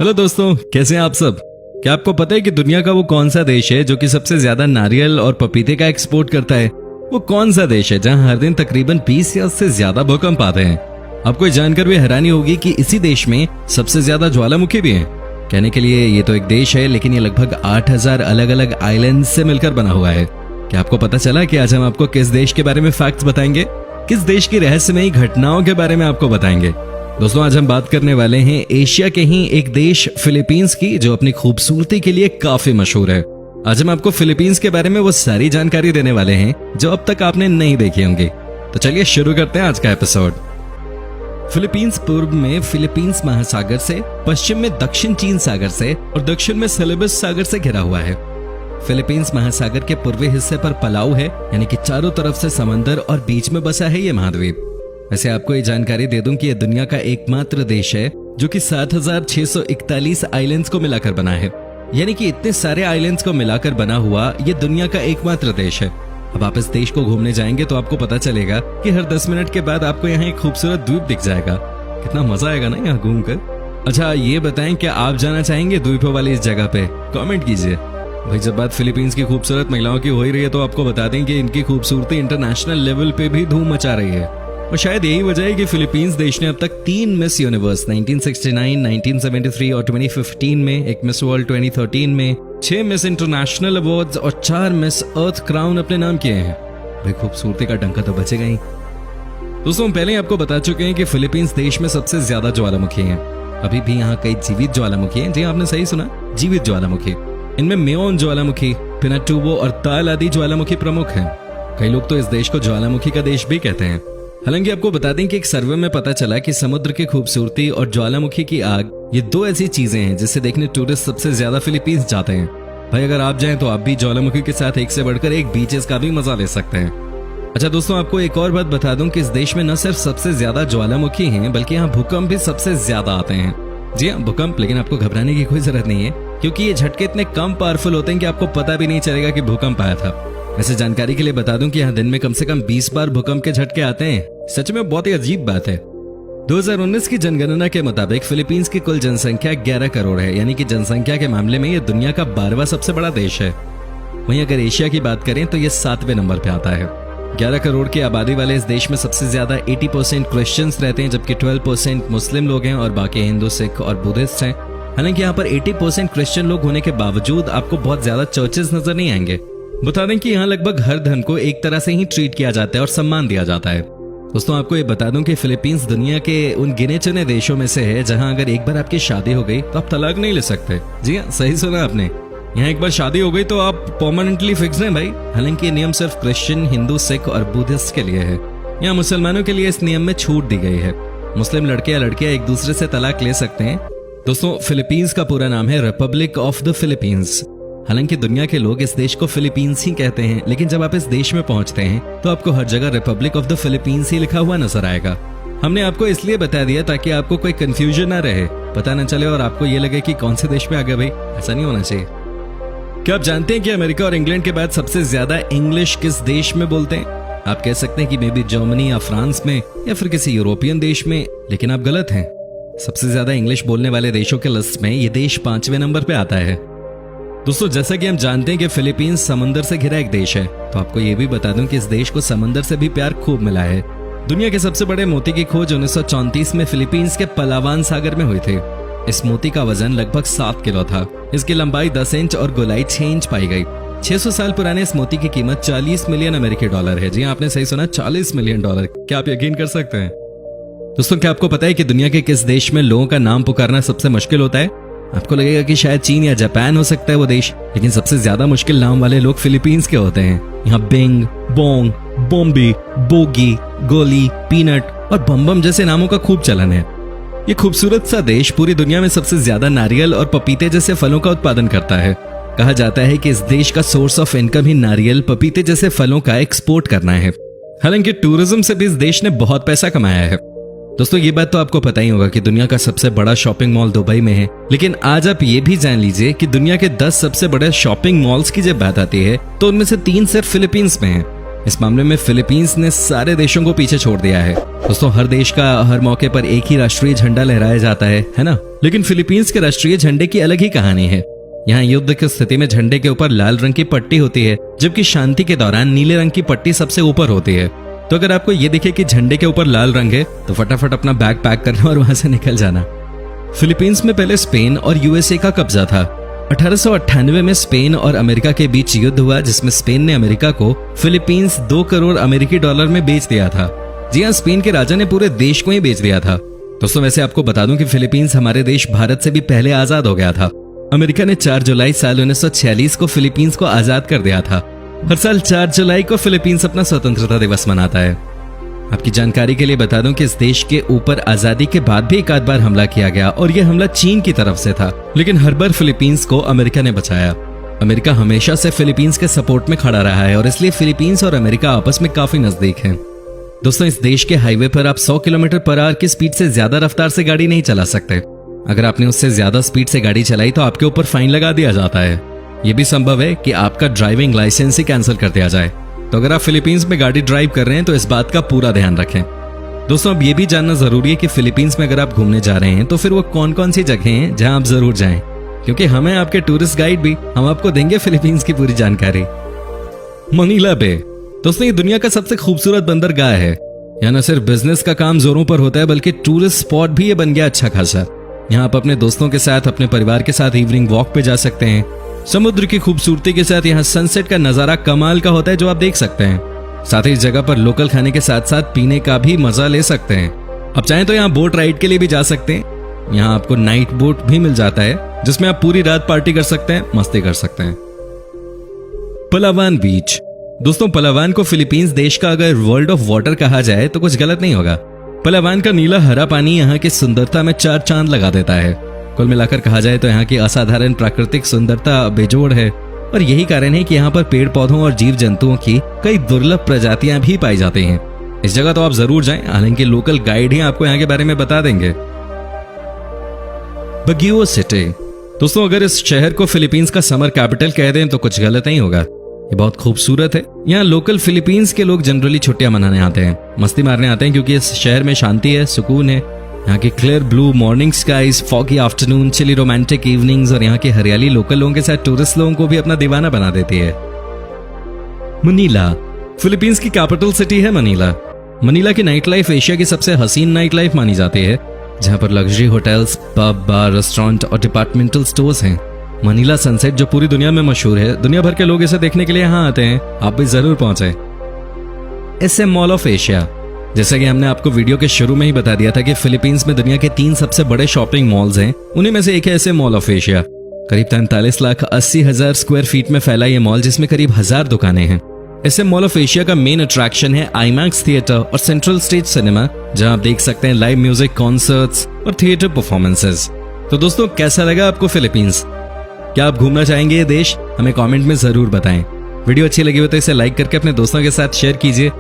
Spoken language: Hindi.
हेलो दोस्तों, कैसे हैं आप सब। क्या आपको पता है कि दुनिया का वो कौन सा देश है जो कि सबसे ज्यादा नारियल और पपीते का एक्सपोर्ट करता है। वो कौन सा देश है जहां हर दिन तकरीबन 20 या उससे ज्यादा भूकंप आते हैं। आपको ये जानकर भी हैरानी होगी कि इसी देश में सबसे ज्यादा ज्वालामुखी भी हैं। कहने के लिए ये तो एक देश है, लेकिन ये लगभग 8000 अलग अलग आइलैंड से मिलकर बना हुआ है। क्या आपको पता चला कि आज हम आपको किस देश के बारे में फैक्ट्स बताएंगे, किस देश की रहस्यमयी घटनाओं के बारे में आपको बताएंगे। दोस्तों, आज हम बात करने वाले हैं एशिया के ही एक देश फिलीपींस की, जो अपनी खूबसूरती के लिए काफी मशहूर है। आज हम आपको फिलीपींस के बारे में वो सारी जानकारी देने वाले हैं जो अब तक आपने नहीं देखी होंगी। तो चलिए शुरू करते हैं आज का एपिसोड। फिलीपींस पूर्व में फिलीपींस महासागर से, पश्चिम में दक्षिण चीन सागर से और दक्षिण में सेलेबस सागर से घिरा हुआ है। फिलीपींस महासागर के पूर्वी हिस्से पर पलाऊ है, यानी कि चारों तरफ से समंदर और बीच में बसा है ये महाद्वीप। वैसे आपको ये जानकारी दे दूं कि यह दुनिया का एकमात्र देश है जो कि 7641 आइलैंड्स को मिलाकर बना है। यानी कि इतने सारे आइलैंड्स को मिलाकर बना हुआ ये दुनिया का एकमात्र देश है। अब आप इस देश को घूमने जाएंगे तो आपको पता चलेगा कि हर 10 मिनट के बाद आपको यहाँ एक खूबसूरत द्वीप दिख जाएगा। कितना मजा आएगा ना यहाँ घूमकर। अच्छा, ये बताएं, क्या आप जाना चाहेंगे द्वीपों वाली इस जगह पे? कमेंट कीजिए। भाई, जब बात फिलीपींस की खूबसूरत महिलाओं की हो ही रही है तो आपको बता दें कि इनकी खूबसूरती इंटरनेशनल लेवल पे भी धूम मचा रही है। और शायद यही वजह है कि फिलीपींस देश ने अब तक 3 मिस यूनिवर्स 1969, 1973 और 2015 में, एक मिस वर्ल्ड 2013 में, 6 मिस इंटरनेशनल अवार्ड्स और 4 मिस अर्थ क्राउन अपने नाम किए हैं। भाई, खूबसूरती का डंका तो बचेगा ही। दोस्तों, हम पहले आपको बता चुके हैं कि फिलीपींस देश में सबसे ज्यादा ज्वालामुखी हैं। अभी भी यहाँ कई जीवित ज्वालामुखी हैं। जी, आपने सही सुना, जीवित ज्वालामुखी। इनमें मेओन ज्वालामुखी, पिनाटुबो और ताल आदि ज्वालामुखी प्रमुख हैं। कई लोग तो इस देश को ज्वालामुखी का देश भी कहते हैं। हालांकि आपको बता दें कि एक सर्वे में पता चला कि समुद्र की खूबसूरती और ज्वालामुखी की आग, ये 2 ऐसी चीजें हैं जिसे देखने टूरिस्ट सबसे ज्यादा फिलीपींस जाते हैं। भाई, अगर आप जाएं तो आप भी ज्वालामुखी के साथ एक से बढ़कर एक बीचेस का भी मजा ले सकते हैं। अच्छा दोस्तों, आपको एक और बात बता दूं कि इस देश में न सिर्फ सबसे ज्यादा ज्वालामुखी हैं, बल्कि यहाँ भूकंप भी सबसे ज्यादा आते हैं। जी हाँ, भूकंप। लेकिन आपको घबराने की कोई जरूरत नहीं है, क्योंकि ये झटके इतने कम पावरफुल होते हैं कि आपको पता भी नहीं चलेगा कि भूकंप आया था। वैसे जानकारी के लिए बता दूं कि यहाँ दिन में कम से कम 20 बार भूकंप के झटके आते हैं। सच में बहुत ही अजीब बात है। 2019 की जनगणना के मुताबिक फिलीपींस की कुल जनसंख्या 11 करोड़ है, यानी कि जनसंख्या के मामले में ये दुनिया का 12वां सबसे बड़ा देश है। वहीं अगर एशिया की बात करें तो ये 7वें नंबर पे आता है। 11 करोड़ की आबादी वाले इस देश में सबसे ज्यादा 80% क्रिश्चियंस रहते हैं, जबकि 12% मुस्लिम लोग हैं और बाकी हिंदू, सिख और बुद्धिस्ट हैं। हालांकि यहाँ पर 80% क्रिश्चियन लोग होने के बावजूद आपको बहुत ज्यादा चर्चेस नजर नहीं आएंगे। बता दें कि यहाँ लगभग हर धर्म को एक तरह से ही ट्रीट किया जाता है और सम्मान दिया जाता है। दोस्तों, आपको ये बता दूं कि फिलीपींस दुनिया के उन गिने चुने देशों में से है जहां अगर एक बार आपकी शादी हो गई तो आप तलाक नहीं ले सकते। जी हाँ, सही सुना आपने। यहाँ एक बार शादी हो गई तो आप परमानेंटली फिक्स हैं भाई। हालांकि ये नियम सिर्फ क्रिश्चियन, हिंदू, सिख और बुद्धिस्ट के लिए है। यहाँ मुसलमानों के लिए इस नियम में छूट दी गई है। मुस्लिम लड़के या लड़कियां एक दूसरे से तलाक ले सकते हैं। दोस्तों, फिलीपींस का पूरा नाम है रिपब्लिक ऑफ द फिलीपींस। हालांकि दुनिया के लोग इस देश को फिलीपींस ही कहते हैं, लेकिन जब आप इस देश में पहुंचते हैं तो आपको हर जगह रिपब्लिक ऑफ द फिलीपींस ही लिखा हुआ नजर आएगा। हमने आपको इसलिए बता दिया ताकि आपको कोई कंफ्यूजन ना रहे, पता न चले और आपको ये लगे कि कौन से देश में आ गए। भाई, ऐसा नहीं होना चाहिए। क्या आप जानते हैं कि अमेरिका और इंग्लैंड के बाद सबसे ज्यादा इंग्लिश किस देश में बोलते हैं? आप कह सकते हैं कि मे बी जर्मनी या फ्रांस में या फिर किसी यूरोपियन देश में, लेकिन आप गलत हैं। सबसे ज्यादा इंग्लिश बोलने वाले देशों के लिस्ट में ये देश 5वें नंबर पे आता है। दोस्तों, जैसा कि हम जानते हैं कि फिलीपींस समंदर से घिरा एक देश है, तो आपको ये भी बता दूं कि इस देश को समंदर से भी प्यार खूब मिला है। दुनिया के सबसे बड़े मोती की खोज 1934 में फिलीपींस के पलावान सागर में हुई थी। इस मोती का वजन लगभग 7 किलो था। इसकी लंबाई 10 इंच और गोलाई 6 इंच पाई गई। 600 साल पुराने इस मोती की कीमत 40 मिलियन अमेरिकी डॉलर है। जी, आपने सही सुना, 40 मिलियन डॉलर। क्या आप यकीन कर सकते हैं? दोस्तों, क्या आपको पता है कि दुनिया के किस देश में लोगों का नाम पुकारना सबसे मुश्किल होता है? आपको लगेगा कि शायद चीन या जापान हो सकता है वो देश, लेकिन सबसे ज्यादा मुश्किल नाम वाले लोग फिलीपींस के होते हैं। यहाँ बिंग, बोंग, बोम्बी, बोगी, गोली, पीनट और बम जैसे नामों का खूब चलन है। ये खूबसूरत सा देश पूरी दुनिया में सबसे ज्यादा नारियल और पपीते जैसे फलों का उत्पादन करता है। कहा जाता है कि इस देश का सोर्स ऑफ इनकम ही नारियल, पपीते जैसे फलों का एक्सपोर्ट करना है। हालांकि टूरिज्म से भी इस देश ने बहुत पैसा कमाया है। दोस्तों, ये बात तो आपको पता ही होगा कि दुनिया का सबसे बड़ा शॉपिंग मॉल दुबई में है, लेकिन आज आप ये भी जान लीजिए कि दुनिया के 10 सबसे बड़े शॉपिंग मॉल्स की जब बात आती है तो उनमें से 3 सिर्फ फिलीपींस में है। इस मामले में फिलीपींस ने सारे देशों को पीछे छोड़ दिया है। दोस्तों, हर देश का हर मौके पर एक ही राष्ट्रीय झंडा लहराया जाता है ना? लेकिन फिलीपींस के राष्ट्रीय झंडे की अलग ही कहानी है। यहाँ युद्ध की स्थिति में झंडे के ऊपर लाल रंग की पट्टी होती है, जबकि शांति के दौरान नीले रंग की पट्टी सबसे ऊपर होती है। तो अगर आपको ये दिखे कि झंडे के ऊपर लाल रंग है तो फटाफट अपना बैग पैक करना और वहां से निकल जाना। फिलीपींस में पहले स्पेन और यूएसए का कब्जा था। 1898 में स्पेन और अमेरिका के बीच युद्ध हुआ, जिसमें स्पेन ने अमेरिका को फिलीपींस 2 करोड़ अमेरिकी डॉलर में बेच दिया था। जी हाँ, स्पेन के राजा ने पूरे देश को ही बेच दिया था। दोस्तों, वैसे आपको बता दूं कि फिलीपींस हमारे देश भारत से भी पहले आजाद हो गया था। अमेरिका ने 4 जुलाई साल 1946 को फिलीपींस को आजाद कर दिया था। हर साल 4 जुलाई को फिलीपींस अपना स्वतंत्रता दिवस मनाता है। आपकी जानकारी के लिए बता दूं कि इस देश के ऊपर आजादी के बाद भी एक आध बार हमला किया गया और यह हमला चीन की तरफ से था, लेकिन हर बार फिलीपींस को अमेरिका ने बचाया। अमेरिका हमेशा से फिलीपींस के सपोर्ट में खड़ा रहा है और इसलिए फिलीपींस और अमेरिका आपस में काफी नजदीक हैं। दोस्तों, इस देश के हाईवे पर आप 100 किलोमीटर पर आवर की स्पीड से ज्यादा रफ्तार से गाड़ी नहीं चला सकते। अगर आपने उससे ज्यादा स्पीड से गाड़ी चलाई तो आपके ऊपर फाइन लगा दिया जाता है। यह भी संभव है कि आपका ड्राइविंग लाइसेंस ही कैंसिल कर दिया जाए। तो अगर आप फिलीपींस में गाड़ी ड्राइव कर रहे हैं तो इस बात का पूरा ध्यान रखें। दोस्तों, अब ये भी जानना जरूरी है कि फिलीपींस में अगर आप घूमने जा रहे हैं तो फिर वो कौन कौन सी जगह हैं जहां आप जरूर जाएं, क्योंकि हमें आपके टूरिस्ट गाइड भी हम आपको देंगे फिलीपींस की पूरी जानकारी। मनीला बे, दोस्तों, ये दुनिया का सबसे खूबसूरत बंदरगाह है। यहाँ न सिर्फ बिजनेस का काम जोरों पर होता है बल्कि टूरिस्ट स्पॉट भी ये बन गया अच्छा खासा। यहाँ आप अपने दोस्तों के साथ, अपने परिवार के साथ इवनिंग वॉक पे जा सकते हैं। समुद्र की खूबसूरती के साथ यहाँ सनसेट का नजारा कमाल का होता है जो आप देख सकते हैं। साथ ही इस जगह पर लोकल खाने के साथ साथ पीने का भी मजा ले सकते हैं। अब चाहें तो यहाँ बोट राइड के लिए भी जा सकते हैं। यहाँ आपको नाइट बोट भी मिल जाता है जिसमें आप पूरी रात पार्टी कर सकते हैं, मस्ती कर सकते हैं। पलावान बीच, दोस्तों, पलावान को फिलीपींस देश का अगर वर्ल्ड ऑफ वाटर कहा जाए तो कुछ गलत नहीं होगा। पलावान का नीला हरा पानी यहाँ की सुंदरता में 4 चांद लगा देता है। कुल मिलाकर कहा जाए तो यहाँ की असाधारण प्राकृतिक सुंदरता बेजोड़ है और यही कारण है कि यहाँ पर पेड़ पौधों और जीव जंतुओं की कई दुर्लभ प्रजातियां भी पाई जाती हैं। इस जगह तो आप जरूर जाएं, हालांकि लोकल गाइड ही आपको यहाँ के बारे में बता देंगे। बगियो सिटी, दोस्तों, अगर इस शहर को फिलीपींस का समर कैपिटल कह दें तो कुछ गलत नहीं होगा। ये बहुत खूबसूरत है। यहाँ लोकल फिलीपींस के लोग जनरली छुट्टियां मनाने आते हैं, मस्ती मारने आते हैं, क्योंकि इस शहर में शांति है, सुकून है। यहाँ की clear blue morning skies, foggy afternoon, chilly romantic evenings और यहाँ की हरियाली लोकल लोगों के साथ टूरिस्ट लोगों को भी अपना दीवाना बना देती है। मनीला, फिलीपींस की कैपिटल सिटी है मनीला। मनीला की नाइट लाइफ एशिया की सबसे हसीन नाइट लाइफ मानी जाती है, जहाँ पर लग्जरी होटल्स, पब, बार, रेस्टोरेंट और डिपार्टमेंटल स्टोर्स हैं। मनीला सनसेट जो पूरी दुनिया में मशहूर है, दुनिया भर के लोग इसे देखने के लिए यहाँ आते हैं। आप भी जरूर पहुंचे। SM मॉल ऑफ एशिया, जैसा कि हमने आपको वीडियो के शुरू में ही बता दिया था कि फिलीपींस में दुनिया के 3 सबसे बड़े शॉपिंग मॉल्स हैं। उन्हीं में से एक है SM मॉल ऑफ एशिया। करीब 43,80,000 स्क्वायर फीट में फैला ये मॉल, जिसमें करीब 1000 दुकानें हैं। SM मॉल ऑफ एशिया का मेन अट्रैक्शन है IMAX थिएटर और सेंट्रल स्टेज सिनेमा, जहां आप देख सकते हैं लाइव म्यूजिक, कॉन्सर्ट्स और थिएटर परफॉर्मेंसेस। तो दोस्तों, कैसा लगा आपको फिलीपींस? क्या आप घूमना चाहेंगे ये देश? हमें कमेंट में जरूर बताएं। वीडियो अच्छी लगी हो तो इसे लाइक करके अपने दोस्तों के साथ शेयर कीजिए।